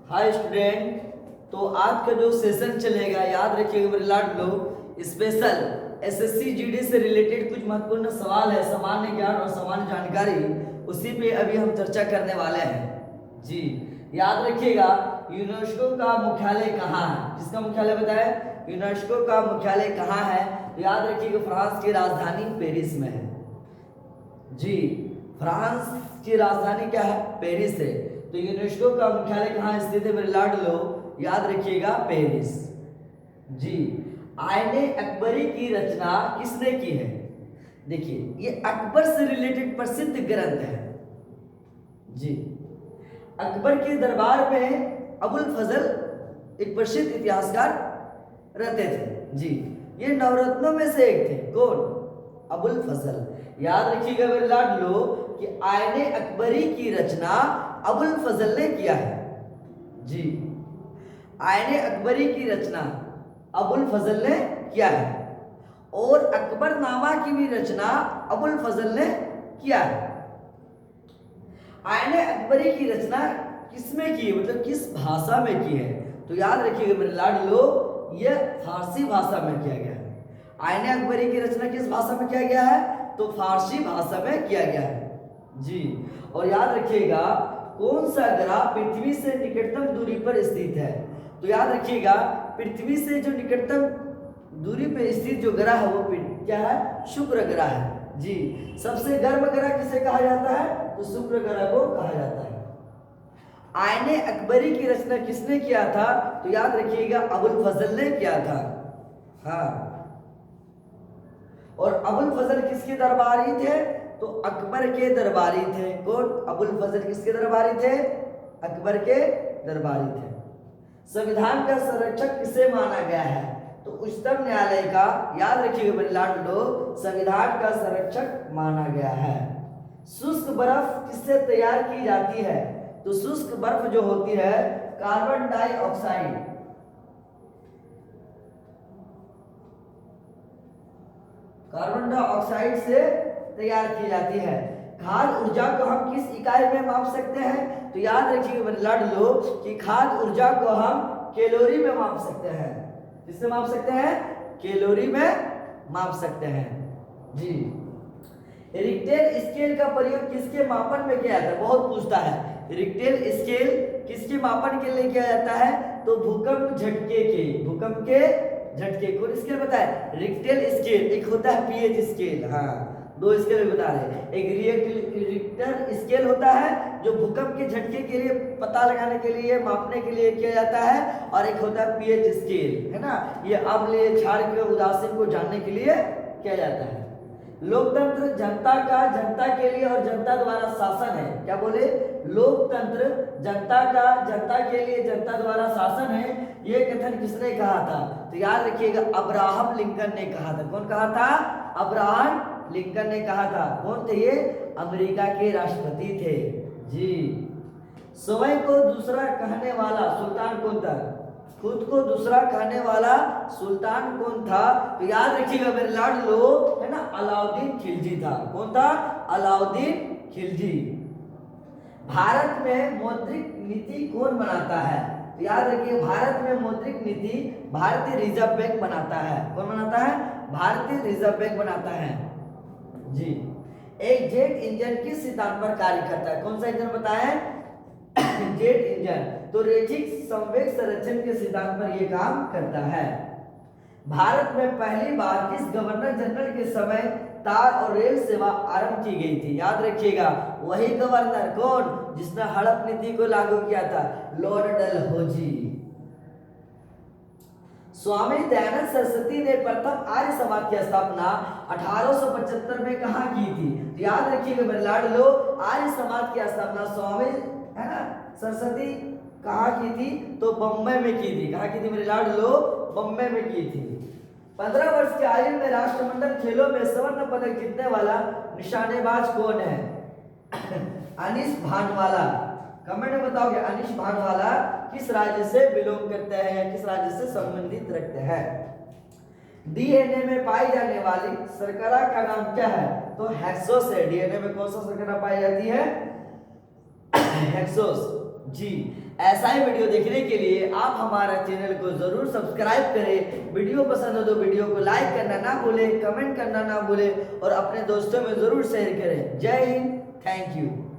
Hi student. तो आज का जो सेशन चलेगा याद रखिएगा मेरे लाड लोग, स्पेशल एसएससी जीडी से रिलेटेड कुछ महत्वपूर्ण सवाल है, सामान्य ज्ञान और सामान्य जानकारी, उसी पे अभी हम चर्चा करने वाले हैं जी। याद रखिएगा यूनेस्को का मुख्यालय कहाँ है, किसका मुख्यालय बताया, यूनेस्को का मुख्यालय कहाँ है। तो याद रखिएगा फ्रांस की राजधानी पेरिस में है जी। फ्रांस की राजधानी क्या है, पेरिस है। तो यूनेस्को का मुख्यालय कहाँ स्थित है मेरे लाड लो, याद रखिएगा पेरिस जी। आईने अकबरी की रचना किसने की है, देखिए ये अकबर से रिलेटेड प्रसिद्ध ग्रंथ है जी। अकबर के दरबार में अबुल फजल एक प्रसिद्ध इतिहासकार रहते थे जी। ये नवरत्नों में से एक थे, कौन, अबुल फजल। याद रखिएगा मेरे लाड लो कि आईने अकबरी की रचना अबुल फजल ने किया है जी। आईने अकबरी की रचना अबुल फजल ने किया है और अकबरनामा की भी रचना अबुल फजल ने किया है। आईने अकबरी की रचना किसमें की है, मतलब किस भाषा में की है, तो याद रखिएगा मेरे लाड लो यह फारसी भाषा में किया गया है। आईने अकबरी की रचना किस भाषा में किया गया है, तो फारसी भाषा में किया गया है जी। और याद रखिएगा कौन सा ग्रह पृथ्वी से निकटतम दूरी पर स्थित है, तो याद रखिएगा पृथ्वी से जो निकटतम दूरी पर स्थित जो ग्रह है वो क्या है, शुक्र ग्रह है जी। सबसे गर्म ग्रह किसे कहा जाता है, तो शुक्र ग्रह को कहा जाता है। आईने अकबरी की रचना किसने किया था, तो याद रखिएगा अबुल फजल ने किया था हाँ। और अबुल फजल किसके दरबारी थे, तो अकबर के दरबारी थे। कौन, अबुल फजल किसके दरबारी थे, अकबर के दरबारी थे। संविधान का संरक्षक किसे माना गया है, तो उच्चतम न्यायालय का, याद रखिएगा मेरे लाड लोग, संविधान का संरक्षक माना गया है। शुष्क बर्फ किससे तैयार की जाती है, तो शुष्क बर्फ जो होती है कार्बन डाइऑक्साइड, कार्बन डाइऑक्साइड से तैयार की जाती है। खाद्य ऊर्जा को हम किस इकाई में माप सकते हैं, तो याद रखिएगा लड़ लो कि खाद्य ऊर्जा को हम कैलोरी में माप सकते हैं। किससे माप सकते हैं, कैलोरी में माप सकते हैं जी। रिक्टर स्केल का प्रयोग किसके मापन में किया जाता है, बहुत पूछता है। रिक्टर स्केल किसके मापन के लिए किया जाता है, तो भूकंप झटके के, भूकंप के झटके को स्केल बताए, रिक्टर स्केल। एक होता है पीएच स्केल, हाँ दो स्केल बता रहे हैं। एक रिक्टर स्केल होता है जो भूकंप के झटके के लिए पता लगाने के लिए, मापने के लिए किया जाता है, और एक होता है पीएच स्केल, है ना, ये अम्ल क्षार के उदासीन को जानने के लिए किया जाता है। लोकतंत्र जनता का जनता के लिए और जनता द्वारा शासन है, क्या बोले, लोकतंत्र जनता का जनता के लिए जनता द्वारा शासन है, ये कथन किसने कहा था, तो याद रखिएगा अब्राहम लिंकन ने कहा था। कौन कहा था, अब्राहम लिंकन ने कहा था। कौन थे ये, अमेरिका के राष्ट्रपति थे जी। स्वयं को दूसरा कहने वाला सुल्तान कौन था, खुद को दूसरा कहने वाला सुल्तान कौन था, तो याद रखिएगा मेरे लाड लो, है ना, अलाउद्दीन खिलजी था। कौन था, अलाउद्दीन खिलजी। भारत में मौद्रिक नीति कौन बनाता है, तो याद रखिए भारत में मौद्रिक नीति भारतीय रिजर्व बैंक बनाता है। कौन बनाता है, भारतीय रिजर्व बैंक बनाता है जी। एक जेट इंजन किस सिद्धांत पर कार्य करता है, कौन सा इंजन बताया, जेट इंजन, तो रैखिक संवेग संरक्षण के सिद्धांत पर यह काम करता है। भारत में पहली बार किस गवर्नर जनरल के समय तार और रेल सेवा आरंभ की गई थी, याद रखिएगा वही गवर्नर, कौन, जिसने हड़प नीति को लागू किया था, लॉर्ड डलहौजी। स्वामी दयानंद सरस्वती ने प्रथम आर्य समाज की स्थापना 1875 में कहाँ की थी, याद रखिएगा मेरे लाड लो, आर्य समाज की स्थापना स्वामी, है ना, सरस्वती कहाँ की थी, तो बम्बई में की थी। कहाँ की थी मेरे लाड लो, बम्बई में की थी। 15 वर्ष की आयु में राष्ट्रमंडल खेलों में स्वर्ण पदक जीतने वाला निशानेबाज कौन है, अनीश भानवाला। कमेंट में बताओगे अनीश भानवाला किस राज्य से बिलोंग करते हैं, किस राज्य से संबंधित रखते हैं। डीएनए में पाई जाने वाली शर्करा का नाम क्या है, तो हेक्सोस है। डीएनए में कौन सा शर्करा पाई जाती है, हेक्सोस। जी, ऐसा ही वीडियो देखने के लिए आप हमारा चैनल को जरूर सब्सक्राइब करें। वीडियो पसंद हो तो वीडियो को लाइक करना ना भूलें, कमेंट करना ना भूलें और अपने दोस्तों में जरूर शेयर करें। जय हिंद, थैंक यू।